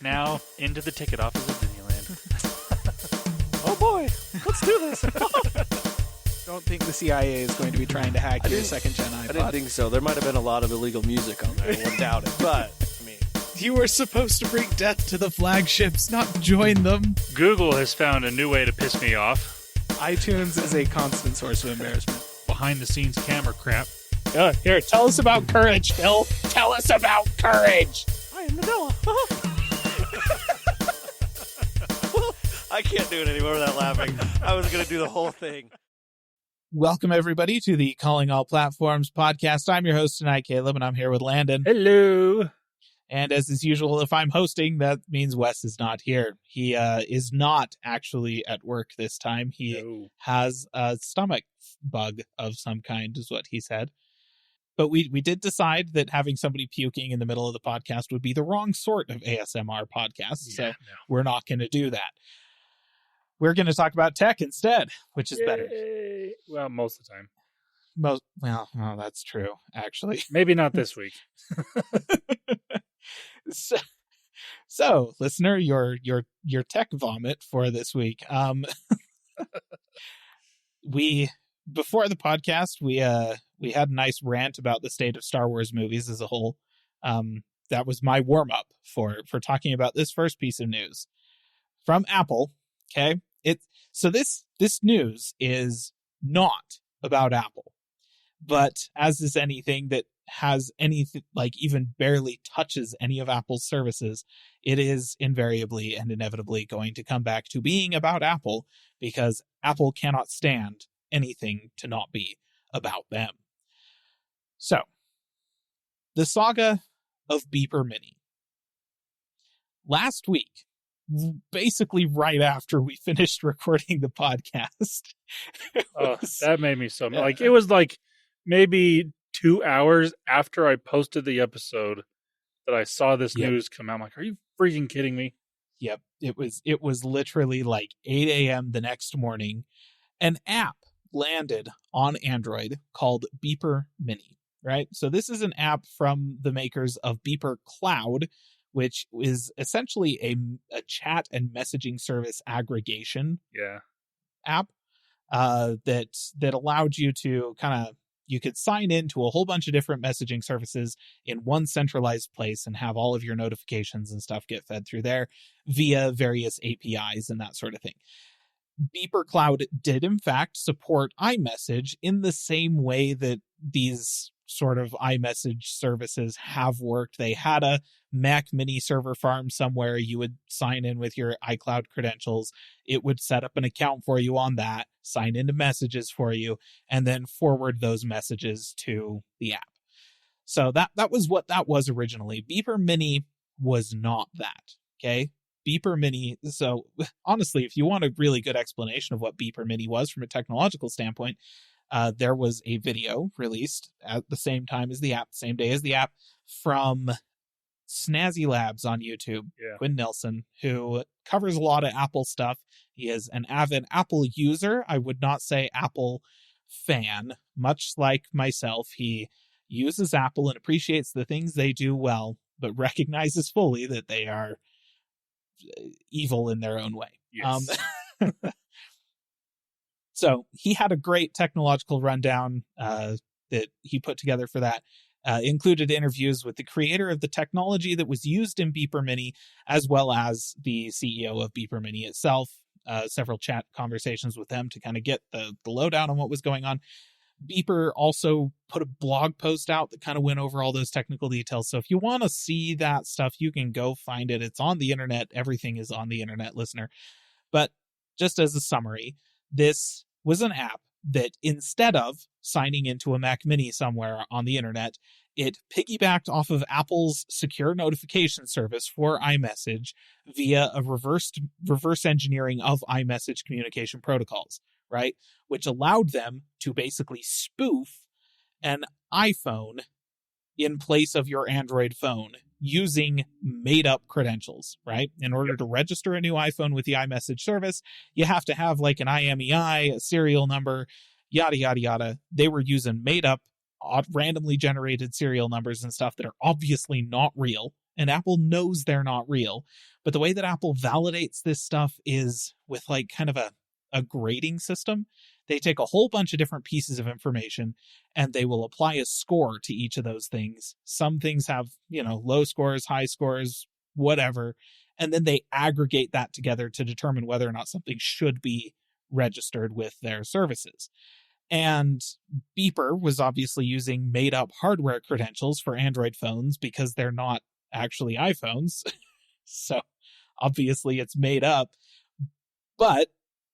Now, into the ticket office of Disneyland. Oh boy, let's do this. Don't think the CIA is going to be trying to hack your second-gen iPod. I didn't think so. There might have been a lot of illegal music on there. I wouldn't doubt it. But, I mean... You were supposed to bring death to the flagships, not join them. Google has found a new way to piss me off. iTunes is a constant source of embarrassment. Behind-the-scenes camera crap. Here, tell us about courage, Phil. Tell us about courage. I am Nadella. I can't do it anymore without laughing. I was going to do the whole thing. Welcome, everybody, to the Calling All Platforms podcast. I'm your host tonight, Caleb, and I'm here with Landon. Hello. And as is usual, if I'm hosting, that means Wes is not here. He is not actually at work this time. He has a stomach bug of some kind, is what he said. But we did decide that having somebody puking in the middle of the podcast would be the wrong sort of ASMR podcast, so we're not going to do that. We're going to talk about tech instead, which is better. Well, most of the time. Well, that's true, actually. Maybe not this week. So, listener, your tech vomit for this week. Before the podcast, we had a nice rant about the state of Star Wars movies as a whole. That was my warm up for talking about this first piece of news from Apple. Okay, this news is not about Apple, but as is anything that has anything like even barely touches any of Apple's services, it is invariably and inevitably going to come back to being about Apple, because Apple cannot stand anything to not be about them. So, the saga of Beeper Mini. Last week, basically right after we finished recording the podcast. That made me so like, it was like maybe 2 hours after I posted the episode that I saw this news come out. I'm like, are you freaking kidding me? Yep. It was literally like 8 a.m. the next morning. An app landed on Android called Beeper Mini, right? So this is an app from the makers of Beeper Cloud, which is essentially a chat and messaging service aggregation app that allowed you to you could sign into a whole bunch of different messaging services in one centralized place and have all of your notifications and stuff get fed through there via various APIs and that sort of thing. Beeper Cloud did, in fact, support iMessage in the same way that these sort of iMessage services have worked. They had a Mac Mini server farm somewhere. You would sign in with your iCloud credentials. It would set up an account for you on that, sign into messages for you, and then forward those messages to the app. So that was what that was originally. Beeper Mini was not that, okay? Beeper Mini, so honestly, if you want a really good explanation of what Beeper Mini was from a technological standpoint, there was a video released at the same time as the app, same day as the app, from Snazzy Labs on YouTube, Quinn Nelson, who covers a lot of Apple stuff. He is an avid Apple user. I would not say Apple fan. Much like myself, he uses Apple and appreciates the things they do well, but recognizes fully that they are evil in their own way. Yes. So he had a great technological rundown that he put together for that. Included interviews with the creator of the technology that was used in Beeper Mini, as well as the CEO of Beeper Mini itself. Several chat conversations with them to kind of get the lowdown on what was going on. Beeper also put a blog post out that kind of went over all those technical details. So if you want to see that stuff, you can go find it. It's on the internet. Everything is on the internet, listener. But just as a summary, this was an app that instead of signing into a Mac Mini somewhere on the internet, it piggybacked off of Apple's secure notification service for iMessage via a reverse engineering of iMessage communication protocols, right? Which allowed them to basically spoof an iPhone in place of your Android phone using made-up credentials, right? In order to register a new iPhone with the iMessage service, you have to have like an IMEI, a serial number, yada, yada, yada. They were using made-up, randomly generated serial numbers and stuff that are obviously not real, and Apple knows they're not real. But the way that Apple validates this stuff is with like kind of a grading system. They take a whole bunch of different pieces of information and they will apply a score to each of those things. Some things have, low scores, high scores, whatever. And then they aggregate that together to determine whether or not something should be registered with their services. And Beeper was obviously using made up hardware credentials for Android phones because they're not actually iPhones. So obviously it's made up. But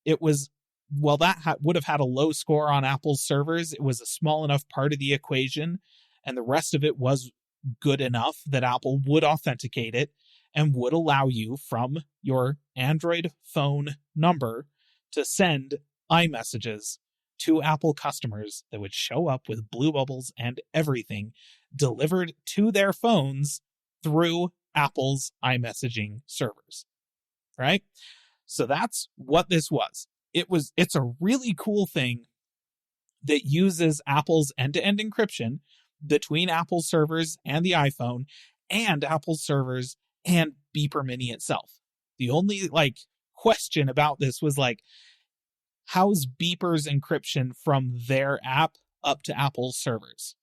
it was, that would have had a low score on Apple's servers. It was a small enough part of the equation, and the rest of it was good enough that Apple would authenticate it and would allow you from your Android phone number to send iMessages to Apple customers that would show up with blue bubbles and everything delivered to their phones through Apple's iMessaging servers. Right? So that's what this was. It's a really cool thing that uses Apple's end-to-end encryption between Apple's servers and the iPhone and Apple's servers and Beeper Mini itself. The only question about this was how's Beeper's encryption from their app up to Apple's servers?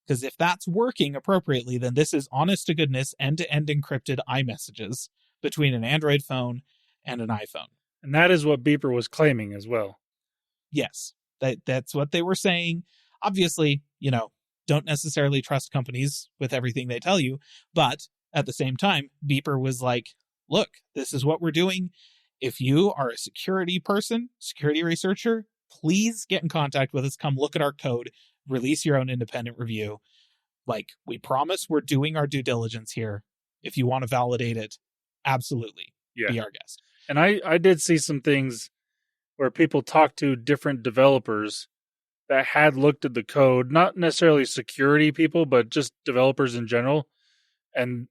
Because if that's working appropriately, then this is honest to goodness end-to-end encrypted iMessages between an Android phone and an iPhone. And that is what Beeper was claiming as well. Yes, that's what they were saying. Obviously, don't necessarily trust companies with everything they tell you. But at the same time, Beeper was like, look, this is what we're doing. If you are a security person, security researcher, please get in contact with us. Come look at our code. Release your own independent review. We promise we're doing our due diligence here. If you want to validate it, absolutely. Yeah. Be our guest. And I did see some things where people talked to different developers that had looked at the code, not necessarily security people, but just developers in general. And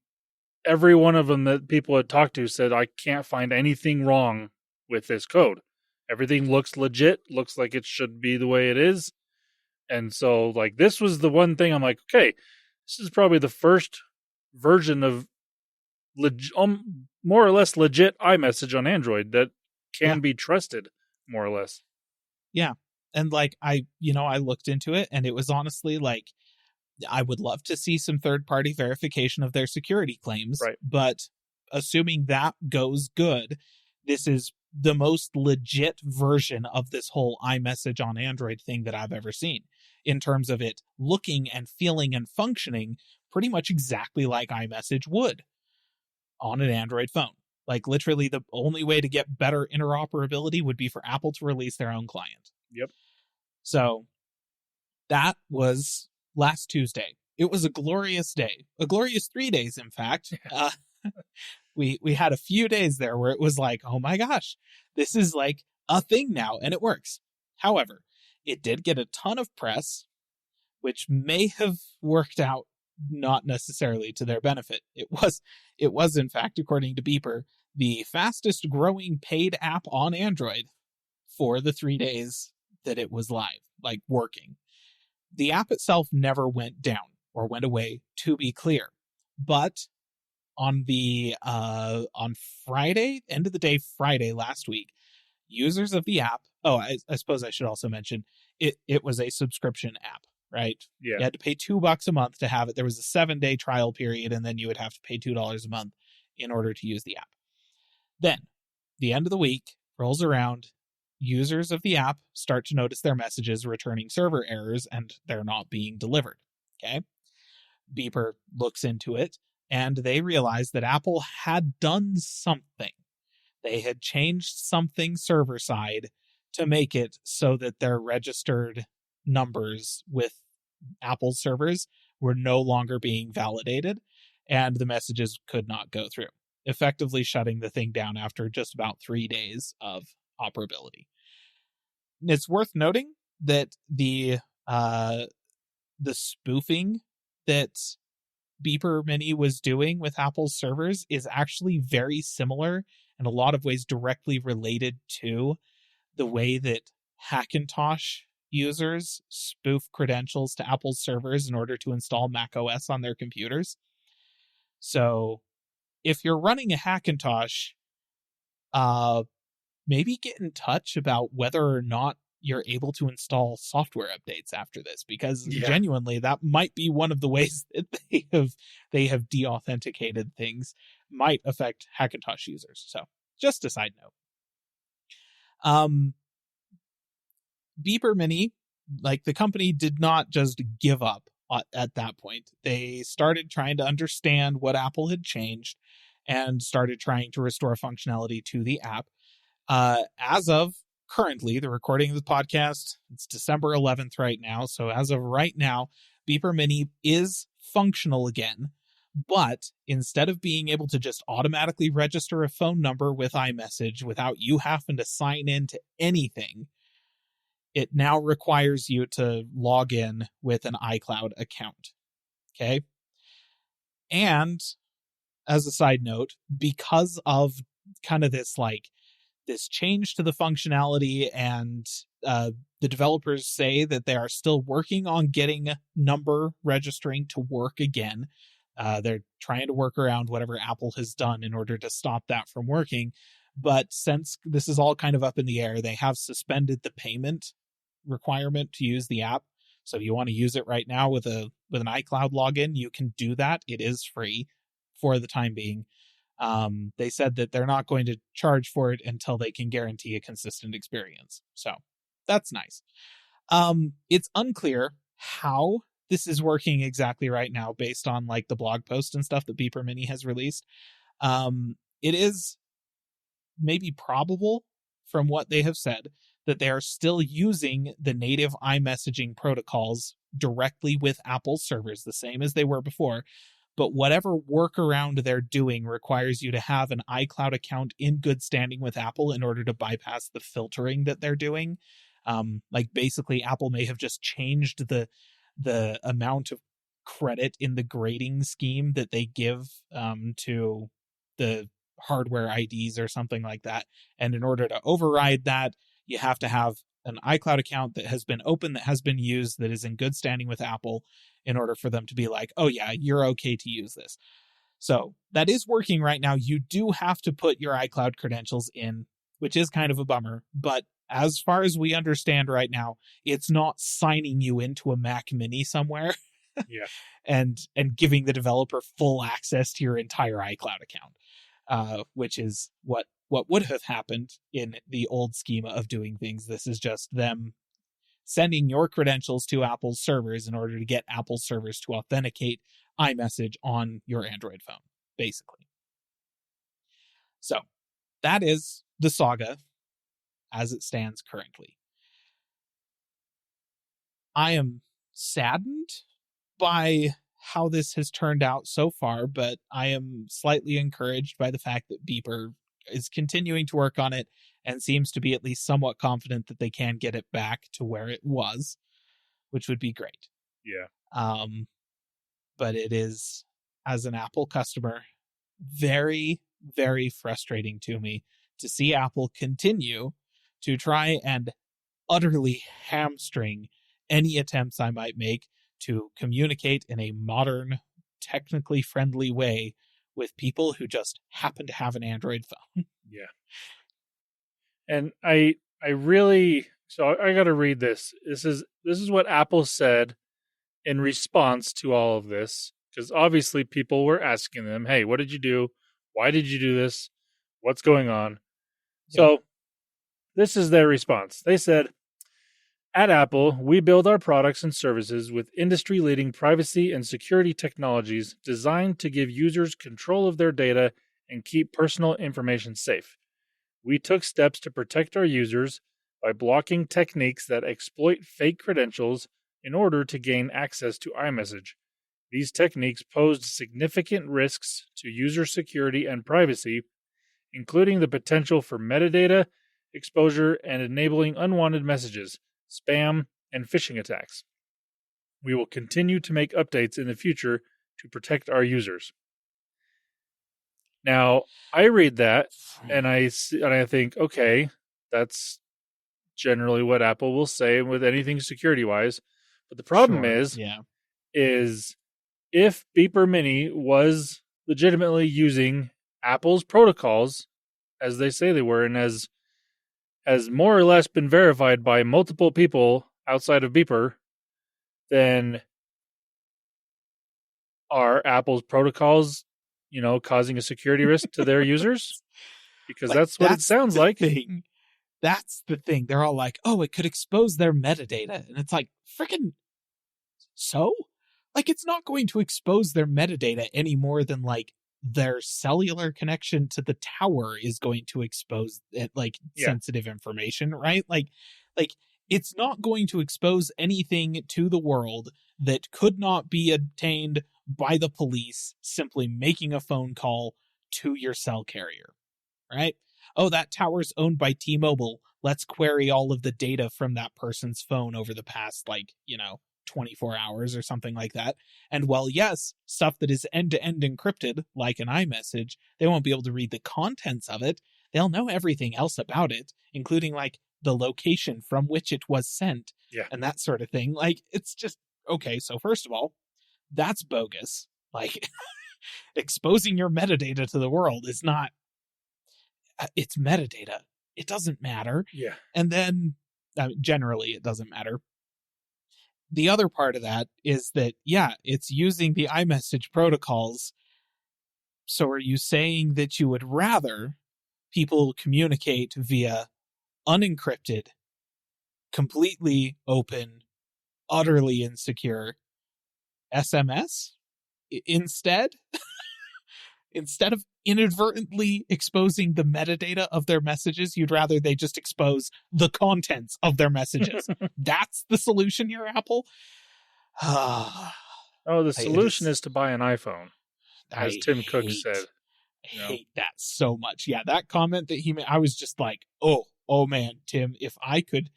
every one of them that people had talked to said, I can't find anything wrong with this code. Everything looks legit, looks like it should be the way it is. And so, this was the one thing I'm like, okay, this is probably the first version of more or less legit iMessage on Android that can be trusted, more or less. Yeah. And I looked into it, and it was honestly I would love to see some third-party verification of their security claims. Right. But assuming that goes good, this is the most legit version of this whole iMessage on Android thing that I've ever seen, in terms of it looking and feeling and functioning pretty much exactly like iMessage would on an Android phone. Literally the only way to get better interoperability would be for Apple to release their own client. Yep. So that was last Tuesday. It was a glorious day, a glorious 3 days, in fact. We had a few days there where it was oh my gosh, this is a thing now, and it works. However, it did get a ton of press, which may have worked out not necessarily to their benefit. It was in fact, according to Beeper, the fastest growing paid app on Android for the 3 days that it was live, working. The app itself never went down or went away, to be clear. But on on Friday, end of the day Friday last week, users of the app, I suppose I should also mention, it was a subscription app, right? Yeah. You had to pay $2 a month to have it. There was a 7-day trial period, and then you would have to pay $2 a month in order to use the app. Then, the end of the week rolls around, users of the app start to notice their messages returning server errors, and they're not being delivered. Okay? Beeper looks into it, and they realize that Apple had done something. They had changed something server side to make it so that their registered numbers with Apple's servers were no longer being validated, and the messages could not go through, effectively shutting the thing down after just about 3 days of operability. It's worth noting that the spoofing that Beeper Mini was doing with Apple's servers is actually very similar, in a lot of ways directly related to the way that Hackintosh users spoof credentials to Apple's servers in order to install macOS on their computers. So if you're running a Hackintosh, maybe get in touch about whether or not you're able to install software updates after this, because Yeah. genuinely that might be one of the ways that they have de-authenticated things, might affect Hackintosh users. So just a side note. Beeper Mini, like, the company did not just give up at that point. They started trying to understand what Apple had changed and started trying to restore functionality to the app. As of currently, the recording of the podcast, it's December 11th right now. So as of right now, Beeper Mini is functional again. But instead of being able to just automatically register a phone number with iMessage without you having to sign in to anything, it now requires you to log in with an iCloud account. Okay? And as a side note, because of kind of this change to the functionality, and the developers say that they are still working on getting number registering to work again. They're trying to work around whatever Apple has done in order to stop that from working. But since this is all kind of up in the air, they have suspended the payment requirement to use the app. So if you want to use it right now with an iCloud login, you can do that. It is free for the time being. They said that they're not going to charge for it until they can guarantee a consistent experience. So that's nice. It's unclear how this is working exactly right now based on like the blog post and stuff that Beeper Mini has released. It is maybe probable from what they have said that they are still using the native iMessaging protocols directly with Apple servers, the same as they were before. But whatever workaround they're doing requires you to have an iCloud account in good standing with Apple in order to bypass the filtering that they're doing. Like basically Apple may have just changed the amount of credit in the grading scheme that they give to the hardware IDs or something like that. And in order to override that, you have to have an iCloud account that has been open, that has been used, that is in good standing with Apple, in order for them to be like, oh yeah, you're okay to use this. So that is working right now. You do have to put your iCloud credentials in, which is kind of a bummer. But as far as we understand right now, it's not signing you into a Mac Mini somewhere Yeah. and giving the developer full access to your entire iCloud account, which is what would have happened in the old schema of doing things. This is just them sending your credentials to Apple's servers in order to get Apple servers to authenticate iMessage on your Android phone, basically. So that is the Saga as it stands currently. I am saddened by how this has turned out so far, but I am slightly encouraged by the fact that Beeper is continuing to work on it and seems to be at least somewhat confident that they can get it back to where it was, which would be great. Yeah. But it is, as an Apple customer, very, very frustrating to me to see Apple continue to try and utterly hamstring any attempts I might make to communicate in a modern, technically friendly way with people who just happen to have an Android phone. Yeah. And I really, so I got to read this. This is what Apple said in response to all of this, because obviously people were asking them, "Hey, what did you do? Why did you do this? What's going on?" Yeah. So this is their response. They said, "At Apple, we build our products and services with industry-leading privacy and security technologies designed to give users control of their data and keep personal information safe. We took steps to protect our users by blocking techniques that exploit fake credentials in order to gain access to iMessage. These techniques posed significant risks to user security and privacy, including the potential for metadata exposure and enabling unwanted messages, spam, and phishing attacks. We will continue to make updates in the future to protect our users." Now, I read that and I think, okay, that's generally what Apple will say with anything security-wise. But the problem Sure, is yeah. if Beeper Mini was legitimately using Apple's protocols as they say they were, and has more or less been verified by multiple people outside of Beeper, then are Apple's protocols, causing a security risk to their users? Because Like, that's what it sounds like. Thing. That's the thing. They're all like, oh, it could expose their metadata. And it's like, freaking, so? Like, it's not going to expose their metadata any more than, like, their cellular connection to the tower is going to expose it, like, sensitive information, right? Like, it's not going to expose anything to the world that could not be obtained by the police simply making a phone call to your cell carrier, right? Oh, that tower's owned by T-Mobile. Let's query all of the data from that person's phone over the past, 24 hours or something like that. And while, yes, stuff that is end-to-end encrypted, like an iMessage, they won't be able to read the contents of it. They'll know everything else about it, including, the location from which it was sent and that sort of thing. It's just, okay, so first of all, that's bogus. Exposing your metadata to the world is not... it's metadata. It doesn't matter. Yeah. And then, generally, it doesn't matter. The other part of that is that, it's using the iMessage protocols. So are you saying that you would rather people communicate via unencrypted, completely open, utterly insecure SMS instead? Instead of inadvertently exposing the metadata of their messages, you'd rather they just expose the contents of their messages. That's the solution here, Apple? The solution is to buy an iPhone, as Tim Cook said. I hate that so much. Yeah, that comment that he made, I was just like, oh man, Tim, if I could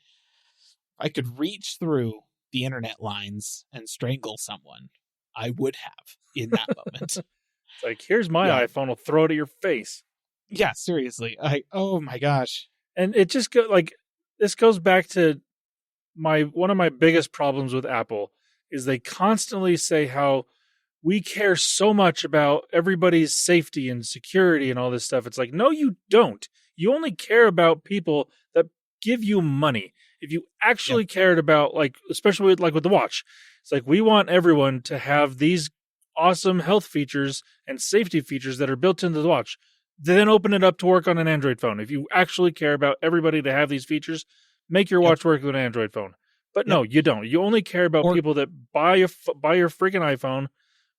reach through the internet lines and strangle someone, I would have in that moment. It's like, here's my iPhone, I'll throw it at your face. Yeah, seriously. Oh my gosh. And it just this goes back to one of my biggest problems with Apple is they constantly say how we care so much about everybody's safety and security and all this stuff. It's like, no, you don't. You only care about people that give you money. If you actually cared about, especially with the watch, it's like, we want everyone to have these awesome health features and safety features that are built into the watch. Then open it up to work on an Android phone. If you actually care about everybody to have these features, make your watch work with an Android phone. But no, you don't. You only care about people that buy your freaking iPhone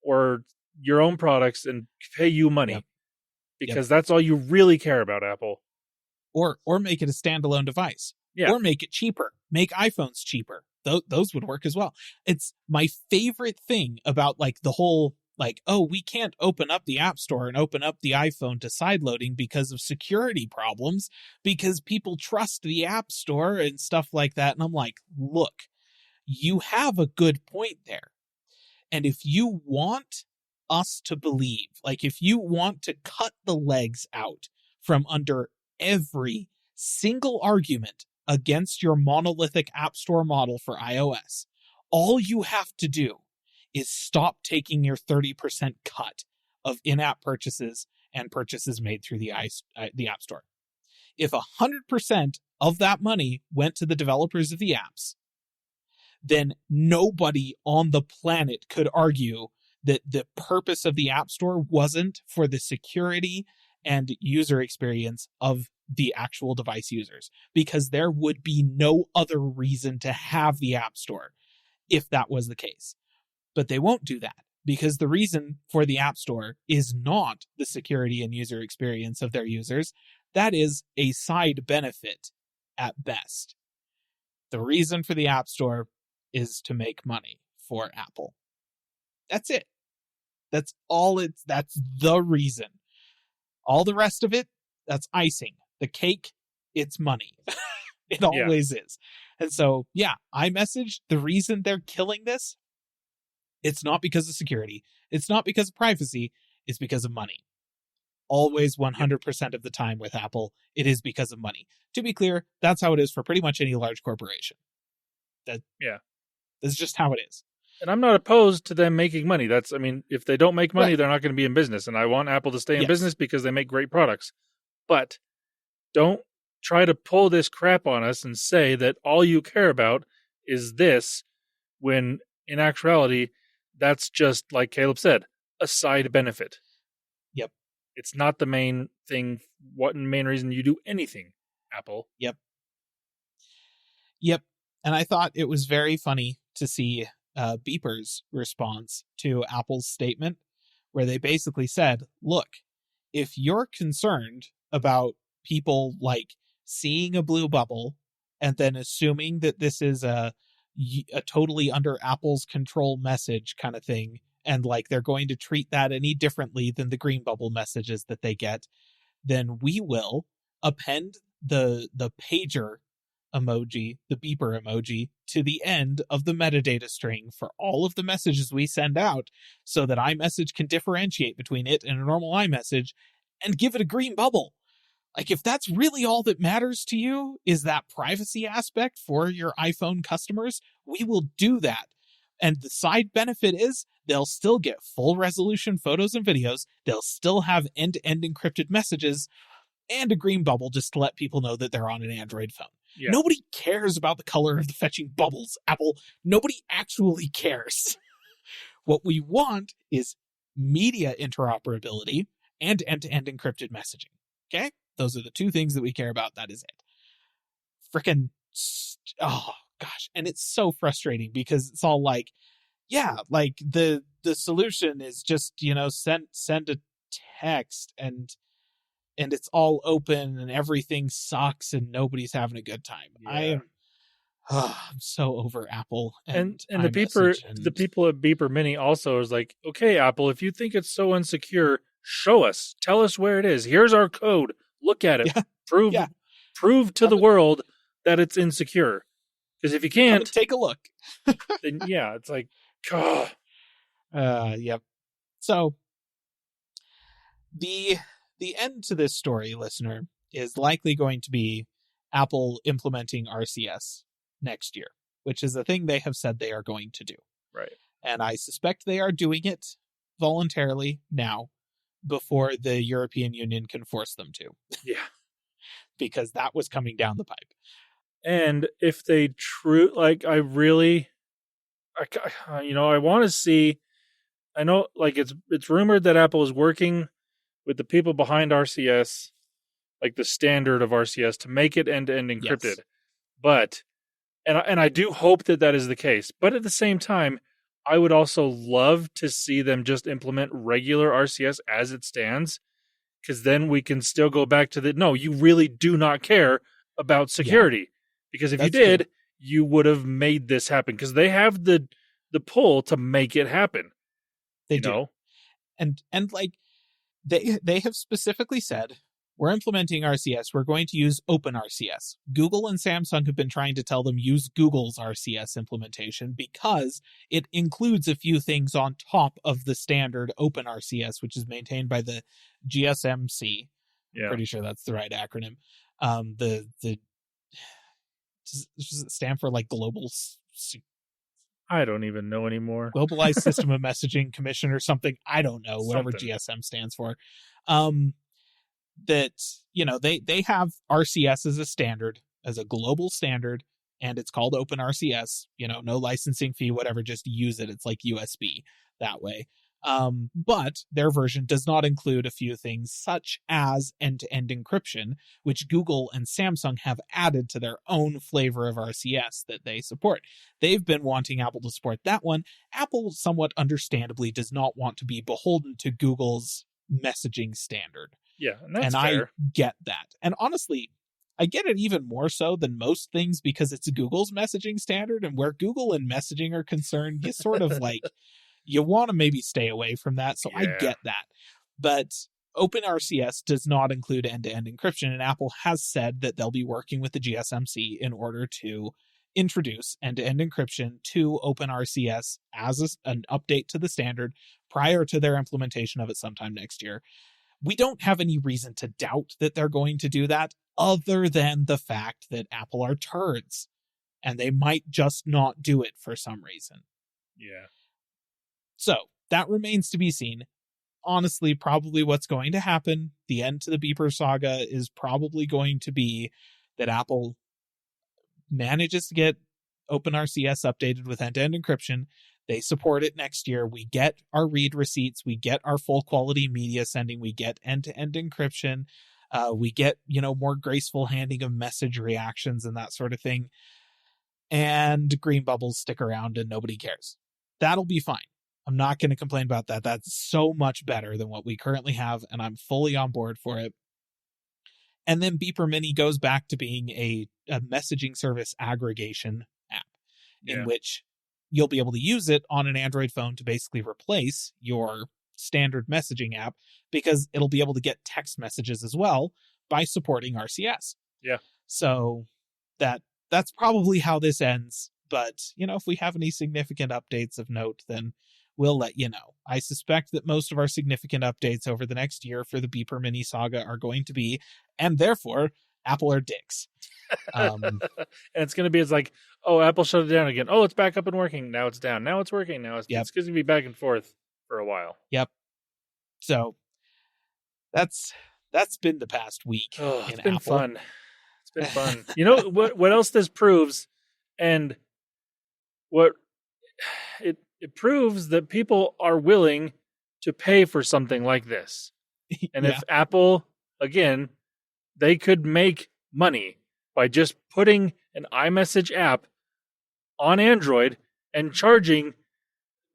or your own products and pay you money because that's all you really care about, Apple. Or make it a standalone device. Or make it cheaper. Make iPhones cheaper. Those would work as well. It's my favorite thing about the whole we can't open up the App Store and open up the iPhone to sideloading because of security problems because people trust the App Store and stuff like that. And I'm like, look, you have a good point there. And if you want us to believe, if you want to cut the legs out from under every single argument against your monolithic App Store model for iOS, all you have to do is stop taking your 30% cut of in-app purchases and purchases made through the App Store. If 100% of that money went to the developers of the apps, then nobody on the planet could argue that the purpose of the App Store wasn't for the security and user experience of the actual device users, because there would be no other reason to have the App Store if that was the case. But they won't do that, because the reason for the App Store is not the security and user experience of their users. That is a side benefit at best. The reason for the App Store is to make money for Apple. That's it. That's the reason. All the rest of it, that's icing. The cake, it's money. It always is. And so, iMessage, the reason they're killing this, it's not because of security. It's not because of privacy. It's because of money. Always 100% of the time with Apple, it is because of money. To be clear, that's how it is for pretty much any large corporation. That's just how it is. And I'm not opposed to them making money. If they don't make money, Right. they're not going to be in business. And I want Apple to stay in Yes. business because they make great products. But don't try to pull this crap on us and say that all you care about is this, when in actuality, that's just, like Caleb said, a side benefit. Yep. It's not the main thing, main reason you do anything, Apple. Yep. And I thought it was very funny to see Beeper's response to Apple's statement, where they basically said, look, if you're concerned about people like seeing a blue bubble and then assuming that this is a totally under Apple's control message kind of thing, and like they're going to treat that any differently than the green bubble messages that they get, then we will append the pager emoji, the beeper emoji, to the end of the metadata string for all of the messages we send out, so that iMessage can differentiate between it and a normal iMessage and give it a green bubble. Like, if that's really all that matters to you, is that privacy aspect for your iPhone customers, we will do that. And the side benefit is they'll still get full resolution photos and videos. They'll still have end-to-end encrypted messages and a green bubble just to let people know that they're on an Android phone. Yeah. Nobody cares about the color of the fetching bubbles, Apple. Nobody actually cares. What we want is media interoperability and end-to-end encrypted messaging. Okay? Those are the two things that we care about. That is it. Frickin', oh gosh. And it's so frustrating because it's all like, yeah, like the solution is just, send a text and it's all open and everything sucks and nobody's having a good time. Yeah. I'm so over Apple and the people at Beeper Mini also is like, okay, Apple, if you think it's so insecure, show us. Tell us where it is. Here's our code. Look at it. Yeah. Prove to the world that it's insecure. Because if you can't, take a look. Then yeah, it's like, God. Yep. So the end to this story, listener, is likely going to be Apple implementing RCS next year, which is a thing they have said they are going to do. Right. And I suspect they are doing it voluntarily now before the European Union can force them to. Yeah. Because that was coming down the pipe. And if they I want to see, I know, like, it's rumored that Apple is working with the people behind RCS, like the standard of RCS, to make it end-to-end encrypted. Yes. But, and I do hope that is the case. But at the same time, I would also love to see them just implement regular RCS as it stands, because then we can still go back to no, you really do not care about security. Yeah. Because if you did, you would have made this happen, because they have the pull to make it happen. They do. And like, they have specifically said, we're implementing RCS. We're going to use Open RCS. Google and Samsung have been trying to tell them use Google's RCS implementation because it includes a few things on top of the standard Open RCS, which is maintained by the GSMC. Yeah. I'm pretty sure that's the right acronym. Does it stand for like Global? I don't even know anymore. Globalized System of Messaging Commission or something. I don't know. Whatever GSM stands for. That, they have RCS as a standard, as a global standard, and it's called Open RCS. No licensing fee, whatever, just use it. It's like USB that way. But their version does not include a few things such as end-to-end encryption, which Google and Samsung have added to their own flavor of RCS that they support. They've been wanting Apple to support that one. Apple, somewhat understandably, does not want to be beholden to Google's messaging standard. Yeah, and that's fair. I get that. And honestly, I get it even more so than most things because it's Google's messaging standard, and where Google and messaging are concerned, you sort of like, you want to maybe stay away from that. So yeah. I get that. But OpenRCS does not include end-to-end encryption, and Apple has said that they'll be working with the GSMC in order to introduce end-to-end encryption to OpenRCS as an update to the standard prior to their implementation of it sometime next year. We don't have any reason to doubt that they're going to do that, other than the fact that Apple are turds, and they might just not do it for some reason. Yeah. So that remains to be seen. Honestly, probably what's going to happen, the end to the beeper saga is probably going to be that Apple manages to get OpenRCS updated with end-to-end encryption. They support it next year. We get our read receipts. We get our full quality media sending. We get end-to-end encryption. We get, more graceful handing of message reactions and that sort of thing. And green bubbles stick around and nobody cares. That'll be fine. I'm not going to complain about that. That's so much better than what we currently have, and I'm fully on board for it. And then Beeper Mini goes back to being a messaging service aggregation app in which you'll be able to use it on an Android phone to basically replace your standard messaging app, because it'll be able to get text messages as well by supporting RCS. Yeah. So that's probably how this ends. But, if we have any significant updates of note, then we'll let you know. I suspect that most of our significant updates over the next year for the Beeper Mini saga are going to be, and therefore, Apple are dicks. And it's going to be, it's like, oh, Apple shut it down again. Oh, it's back up and working. Now it's down. Now it's working. Now it's going to be back and forth for a while. Yep. So that's been the past week. Oh, it's in been Apple. fun. It's been fun. You know what else this proves, and what it proves that people are willing to pay for something like this. And if Apple, again, they could make money by just putting an iMessage app on Android and charging,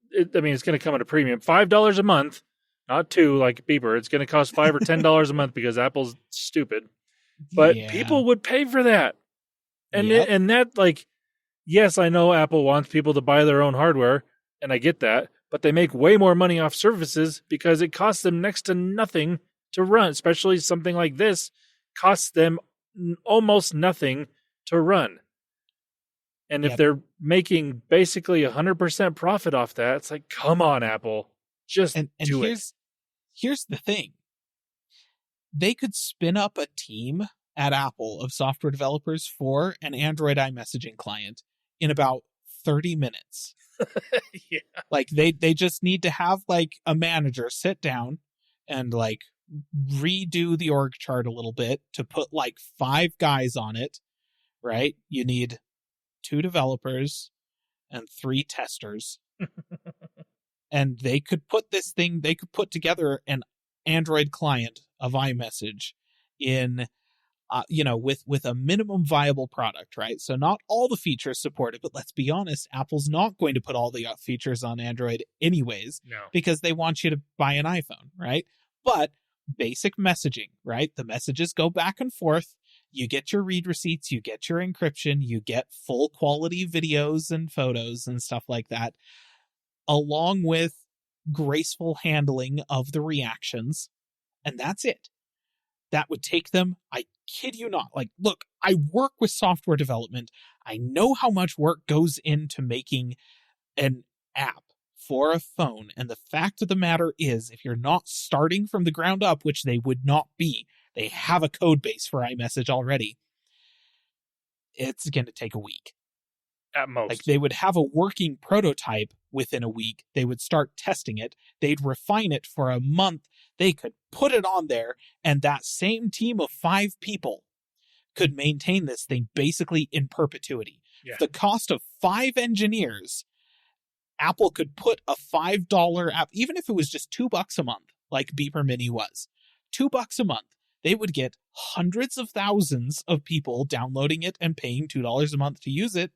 it's going to come at a premium, $5 a month, not $2 like Beeper. It's going to cost $5 or $10 a month because Apple's stupid. But people would pay for that. And and that, like, yes, I know Apple wants people to buy their own hardware, and I get that, but they make way more money off services because it costs them next to nothing to run, especially something like this costs them almost nothing to run. And if they're making basically 100% profit off that, it's like, come on, Apple, just do it. Here's the thing. They could spin up a team at Apple of software developers for an Android iMessaging client in about 30 minutes. Yeah. Like they just need to have like a manager sit down and like redo the org chart a little bit to put like 5 guys on it, right? You need 2 developers and 3 testers. And they could put together an Android client of iMessage in with a minimum viable product, right? So not all the features supported, but let's be honest, Apple's not going to put all the features on Android anyways, because they want you to buy an iPhone, right? But basic messaging, right? The messages go back and forth. You get your read receipts, you get your encryption, you get full quality videos and photos and stuff like that, along with graceful handling of the reactions. And that's it. That would take them, I kid you not, like, look, I work with software development. I know how much work goes into making an app for a phone. And the fact of the matter is, if you're not starting from the ground up, which they would not be, they have a code base for iMessage already, it's going to take a week. At most. Like, they would have a working prototype within a week. They would start testing it. They'd refine it for a month. They could put it on there, and that same team of 5 people could maintain this thing basically in perpetuity. Yeah. The cost of 5 engineers, Apple could put a $5 app, even if it was just $2 a month, like Beeper Mini was. $2 a month. They would get hundreds of thousands of people downloading it and paying $2 a month to use it.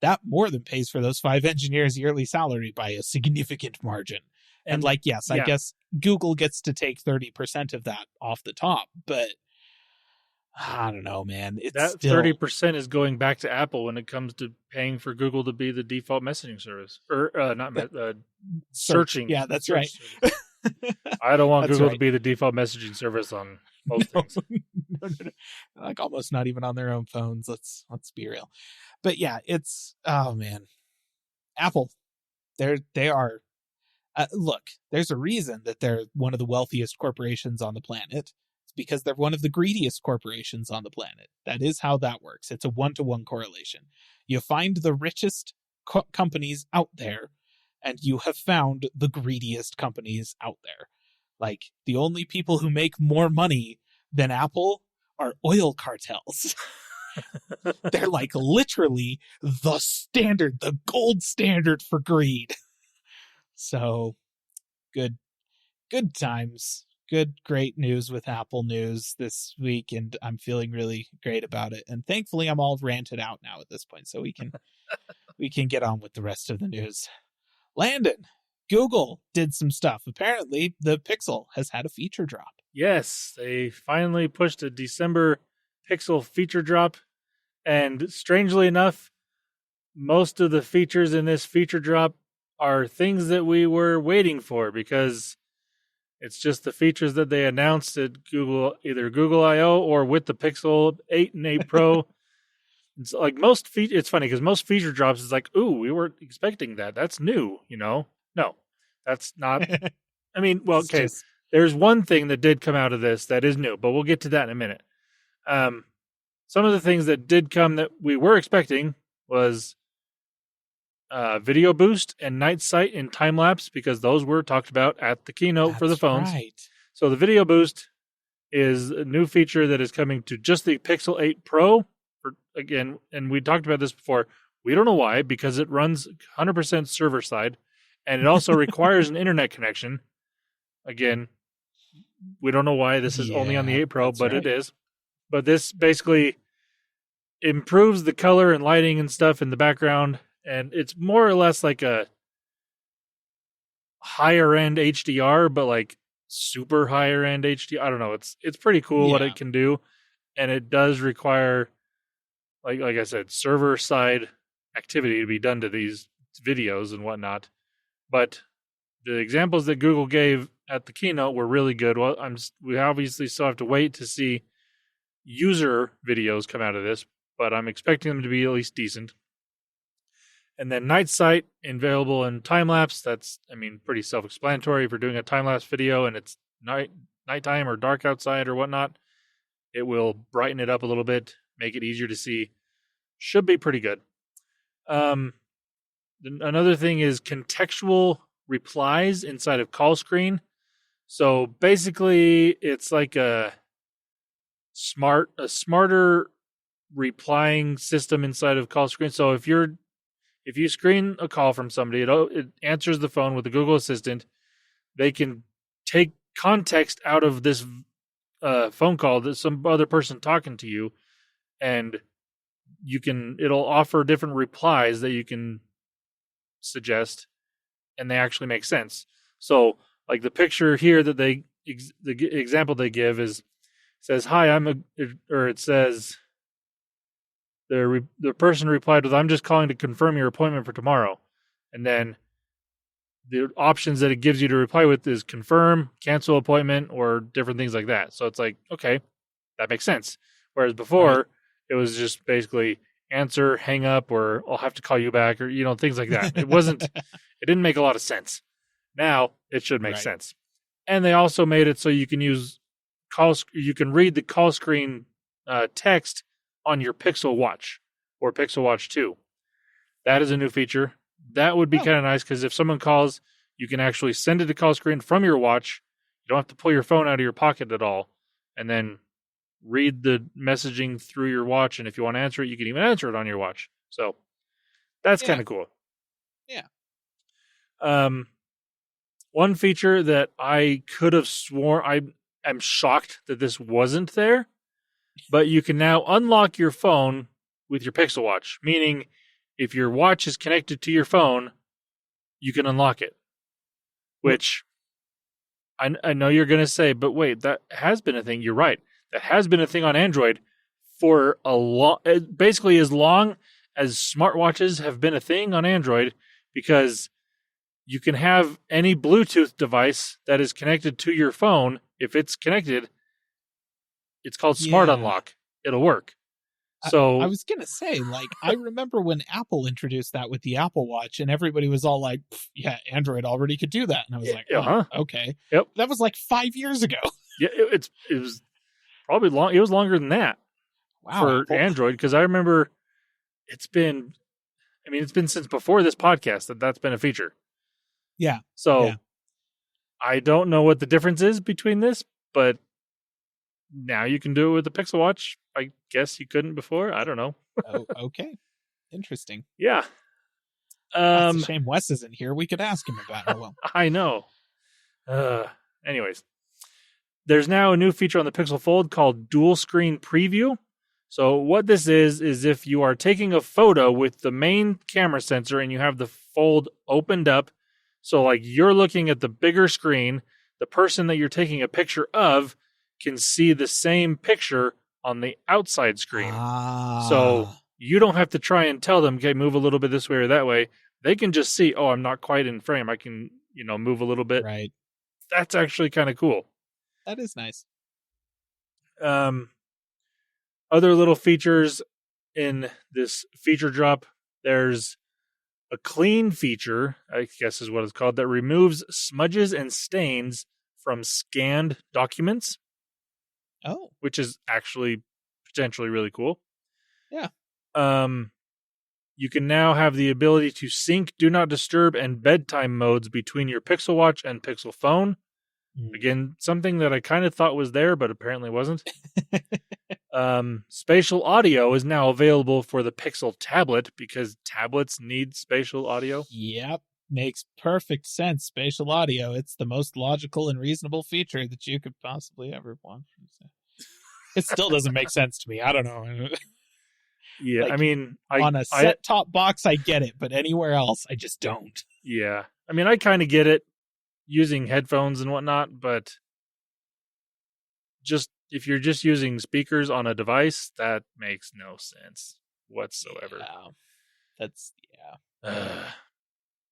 That more than pays for those 5 engineers' yearly salary by a significant margin. And like, yes, I guess Google gets to take 30% of that off the top, but I don't know, man. It's that still 30% is going back to Apple when it comes to paying for Google to be the default messaging service, or searching. Yeah, that's search right. I don't want Google to be the default messaging service on most things. No. Like almost not even on their own phones. Let's be real. But yeah, it's, oh man, Apple, they are. Look, there's a reason that they're one of the wealthiest corporations on the planet. It's because they're one of the greediest corporations on the planet. That is how that works. It's a 1-to-1 correlation. You find the richest companies out there, and you have found the greediest companies out there. Like, the only people who make more money than Apple are oil cartels. They're like literally the standard, the gold standard for greed. So good times. Great news with Apple News this week, and I'm feeling really great about it. And thankfully, I'm all ranted out now at this point, so we can get on with the rest of the news. Landon, Google did some stuff. Apparently, the Pixel has had a feature drop. Yes, they finally pushed a December Pixel feature drop, and strangely enough, most of the features in this feature drop are things that we were waiting for, because it's just the features that they announced at Google, either Google I/O or with the Pixel 8 and 8 Pro. It's like it's funny because most feature drops is like, ooh, we weren't expecting that. That's new, No, that's not. I mean, well, okay. There's one thing that did come out of this that is new, but we'll get to that in a minute. Some of the things that did come that we were expecting was video boost and night sight in time lapse, because those were talked about at the keynote for the phones. Right. So the video boost is a new feature that is coming to just the Pixel 8 Pro. Again, and we talked about this before. We don't know why, because it runs 100% server side, and it also requires an internet connection. Again, we don't know why this is only on the 8 Pro, but right. It is. But this basically improves the color and lighting and stuff in the background, and it's more or less like a higher end HDR, but like super higher end HDR. I don't know. It's pretty cool what it can do, and it does require, like I said, server side activity to be done to these videos and whatnot. But the examples that Google gave at the keynote were really good. Well, we obviously still have to wait to see user videos come out of this, but I'm expecting them to be at least decent. And then night sight available in time lapse. That's, pretty self-explanatory. If you're doing a time lapse video and it's nighttime or dark outside or whatnot, it will brighten it up a little bit, make it easier to see. Should be pretty good. Another thing is contextual replies inside of call screen. So basically, it's like a smarter replying system inside of call screen. So if you screen a call from somebody, it answers the phone with the Google Assistant. They can take context out of this phone call that some other person talking to you, and it'll offer different replies that you can suggest, and they actually make sense. So, like the picture here that the example they give says, "Hi, it says the person replied with, "I'm just calling to confirm your appointment for tomorrow," and then the options that it gives you to reply with is confirm, cancel appointment, or different things like that. So it's like, okay, that makes sense. Whereas before, It was just basically answer, hang up, or I'll have to call you back, or things like that. It didn't make a lot of sense. Now it should make sense. And they also made it so you can you can read the call screen text on your Pixel Watch or Pixel Watch 2. That is a new feature. That would be kind of nice, because if someone calls, you can actually send it to call screen from your watch. You don't have to pull your phone out of your pocket at all, and then read the messaging through your watch. And if you want to answer it, you can even answer it on your watch. So that's kind of cool. Yeah. One feature that I could have sworn, I'm shocked that this wasn't there, but you can now unlock your phone with your Pixel Watch, meaning if your watch is connected to your phone, you can unlock it. Which I know you're going to say, but wait, that has been a thing. You're right. That has been a thing on Android for basically as long as smartwatches have been a thing on Android, because you can have any Bluetooth device that is connected to your phone. If it's connected, it's called Smart Unlock. It'll work. So I was going to say, I remember when Apple introduced that with the Apple Watch, and everybody was all like, yeah, Android already could do that. And I was like, okay. Yep. That was 5 years ago. Yeah, it was probably long. It was longer than that for Apple. Android, because I remember it's been I mean, it's been since before this podcast that's been a feature. Yeah. So Yeah. I don't know what the difference is between this, but now you can do it with the Pixel Watch. I guess you couldn't before. I don't know. Oh, okay. Interesting. Yeah. It's a shame Wes isn't here. We could ask him about it. Well, I know. Anyways, there's now a new feature on the Pixel Fold called Dual Screen Preview. So what this is if you are taking a photo with the main camera sensor and you have the Fold opened up, so like you're looking at the bigger screen, the person that you're taking a picture of can see the same picture on the outside screen. So you don't have to try and tell them, okay, move a little bit this way or that way. They can just see, oh, I'm not quite in frame. I can, move a little bit. Right. That's actually kind of cool. That is nice. Other little features in this feature drop, there's a clean feature, I guess is what it's called, that removes smudges and stains from scanned documents. Oh. Which is actually potentially really cool. Yeah. You can now have the ability to sync Do Not Disturb and bedtime modes between your Pixel Watch and Pixel phone. Again, something that I kind of thought was there, but apparently wasn't. Spatial audio is now available for the Pixel tablet because tablets need spatial audio. Yep. Makes perfect sense. Spatial audio. It's the most logical and reasonable feature that you could possibly ever want. It still doesn't make sense to me. I don't know. Yeah, like, I mean, on a set-top box, I get it, but anywhere else, I just don't. Yeah, I mean, I kind of get it using headphones and whatnot, but just if you're just using speakers on a device, that makes no sense whatsoever. Yeah.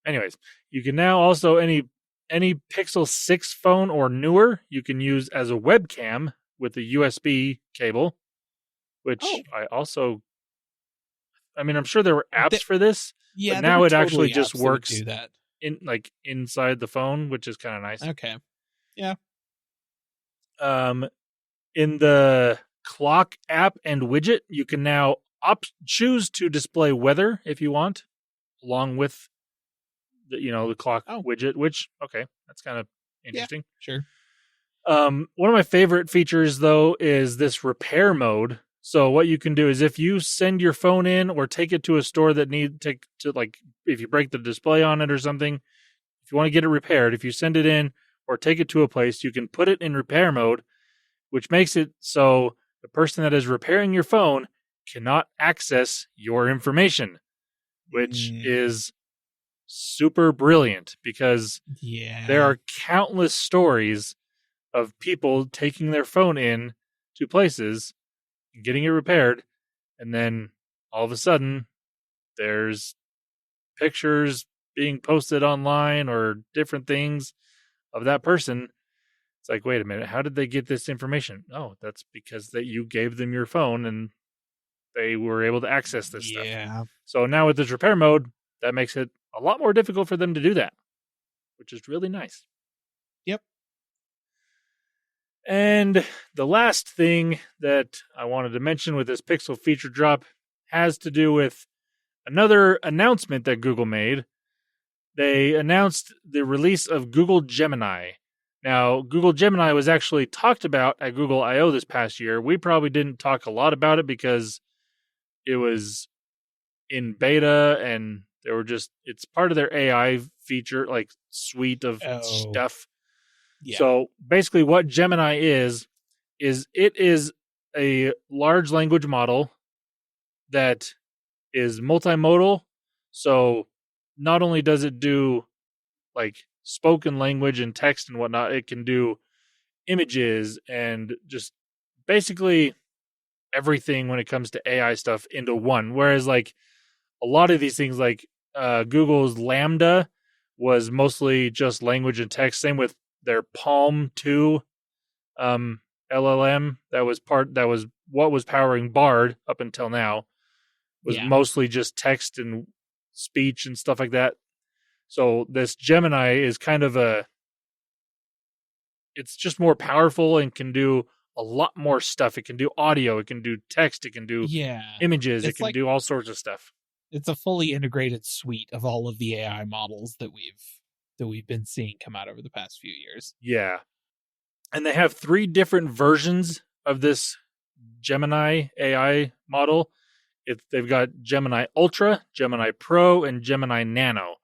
Anyways, you can now also any Pixel 6 phone or newer, you can use as a webcam with a USB cable, which I'm sure there were apps for this, but now it actually just works do that. in like inside the phone, which is kind of nice. Okay. Yeah. In the clock app and widget, you can now choose to display weather if you want, along with the clock widget, which, okay, that's kind of interesting. Yeah, sure. One of my favorite features, though, is this repair mode. So what you can do is if you send your phone in or take it to a store that if you break the display on it or something, if you want to get it repaired, if you send it in or take it to a place, you can put it in repair mode, which makes it so the person that is repairing your phone cannot access your information, which is super brilliant because there are countless stories of people taking their phone in to places, getting it repaired, and then all of a sudden there's pictures being posted online or different things of that person. It's like, wait a minute, how did they get this information? Oh, that's because that you gave them your phone and they were able to access this stuff. So now with this repair mode, that makes it a lot more difficult for them to do that, which is really nice. Yep. And the last thing that I wanted to mention with this Pixel feature drop has to do with another announcement that Google made. They announced the release of Google Gemini. Now, Google Gemini was actually talked about at Google I/O this past year. We probably didn't talk a lot about it because it was in beta and it's part of their AI feature, like suite of stuff. Yeah. So basically what Gemini is it is a large language model that is multimodal. So not only does it do like spoken language and text and whatnot, it can do images and just basically everything when it comes to AI stuff into one. Whereas like a lot of these things like Google's Lambda was mostly just language and text. Same with their Palm 2 LLM. That was what was powering Bard up until now. Was mostly just text and speech and stuff like that. So this Gemini is kind of it's just more powerful and can do a lot more stuff. It can do audio, it can do text, it can do images, it can do all sorts of stuff. It's a fully integrated suite of all of the AI models that we've been seeing come out over the past few years. Yeah. And they have 3 different versions of this Gemini AI model. They've got Gemini Ultra, Gemini Pro, and Gemini Nano.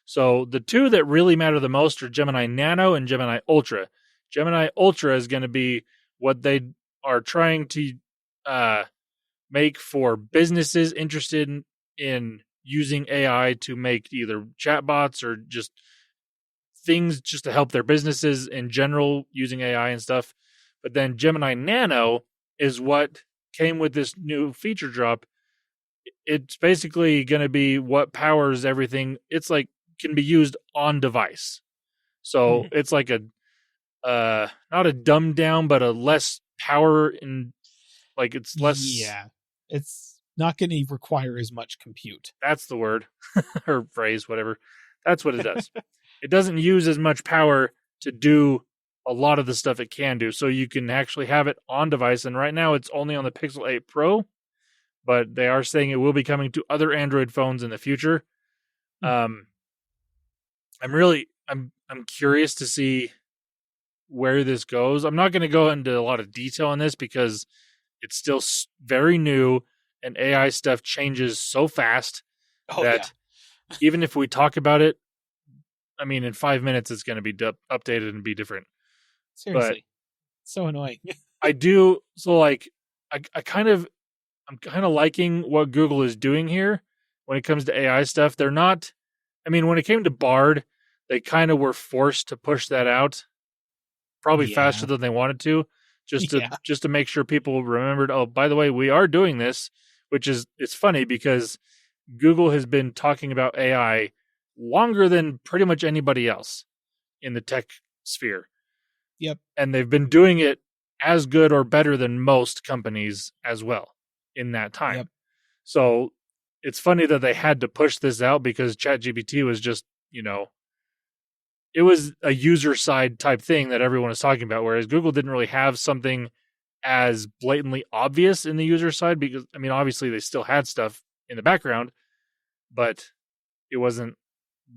So the 2 that really matter the most are Gemini Nano and Gemini Ultra. Gemini Ultra is going to be what they are trying to make for businesses interested in using AI to make either chatbots or just things just to help their businesses in general using AI and stuff. But then Gemini Nano is what came with this new feature drop. It's basically going to be what powers everything. It's like can be used on device. So it's like a not a dumbed down, but a less power in, like it's less. Yeah, it's not going to require as much compute. That's the word or phrase, whatever. That's what it does. It doesn't use as much power to do a lot of the stuff it can do. So you can actually have it on device. And right now it's only on the Pixel 8 Pro, but they are saying it will be coming to other Android phones in the future. I'm curious to see where this goes. I'm not going to go into a lot of detail on this because it's still very new and AI stuff changes so fast that even if we talk about it, I mean, in 5 minutes, it's going to be updated and be different. Seriously. But so annoying. I do. So like, I'm kind of liking what Google is doing here when it comes to AI stuff. They're not, I mean, when it came to Bard, they kind of were forced to push that out probably faster than they wanted to, just to make sure people remembered, oh, by the way, we are doing this, which is, it's funny because Google has been talking about AI longer than pretty much anybody else in the tech sphere. Yep. And they've been doing it as good or better than most companies as well in that time. Yep. So it's funny that they had to push this out because ChatGPT was just, it was a user side type thing that everyone was talking about, whereas Google didn't really have something as blatantly obvious in the user side because, I mean, obviously they still had stuff in the background, but it wasn't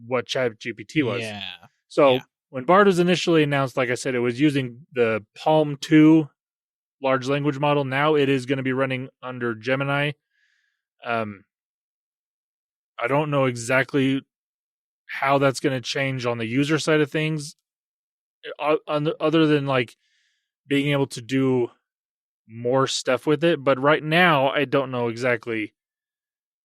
what ChatGPT was. Yeah. So when Bard was initially announced, like I said, it was using the Palm 2 large language model. Now it is going to be running under Gemini. I don't know exactly how that's going to change on the user side of things, other than like being able to do more stuff with it. But right now, I don't know exactly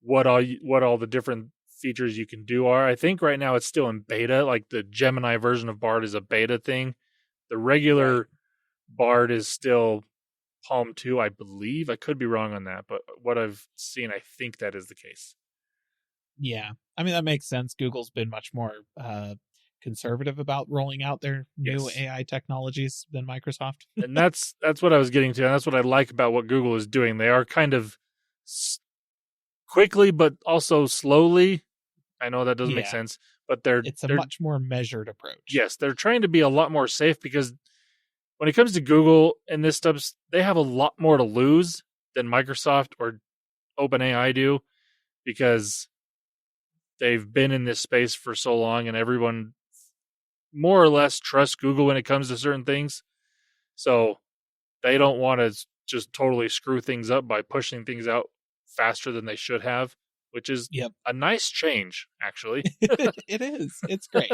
what all the different features you can do are. I think right now it's still in beta. Like the Gemini version of Bard is a beta thing. The regular Bard is still Palm 2, I believe. I could be wrong on that, but what I've seen, I think that is the case. Yeah. I mean, that makes sense. Google's been much more conservative about rolling out their new AI technologies than Microsoft. And that's what I was getting to. And that's what I like about what Google is doing. They are kind of quickly, but also slowly. I know that doesn't make sense, but it's a much more measured approach. Yes, they're trying to be a lot more safe because when it comes to Google and this stuff, they have a lot more to lose than Microsoft or OpenAI do because they've been in this space for so long and everyone more or less trusts Google when it comes to certain things. So they don't want to just totally screw things up by pushing things out faster than they should have, which is a nice change, actually. It is. It's great.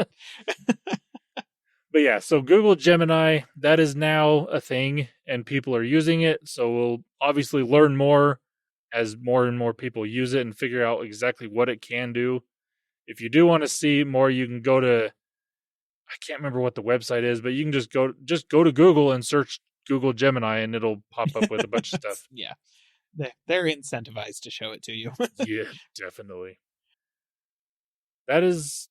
But yeah, so Google Gemini, that is now a thing and people are using it. So we'll obviously learn more as more and more people use it and figure out exactly what it can do. If you do want to see more, you can go to, I can't remember what the website is, but you can just go to Google and search Google Gemini and it'll pop up with a bunch of stuff. Yeah. They're incentivized to show it to you. Yeah, definitely. That is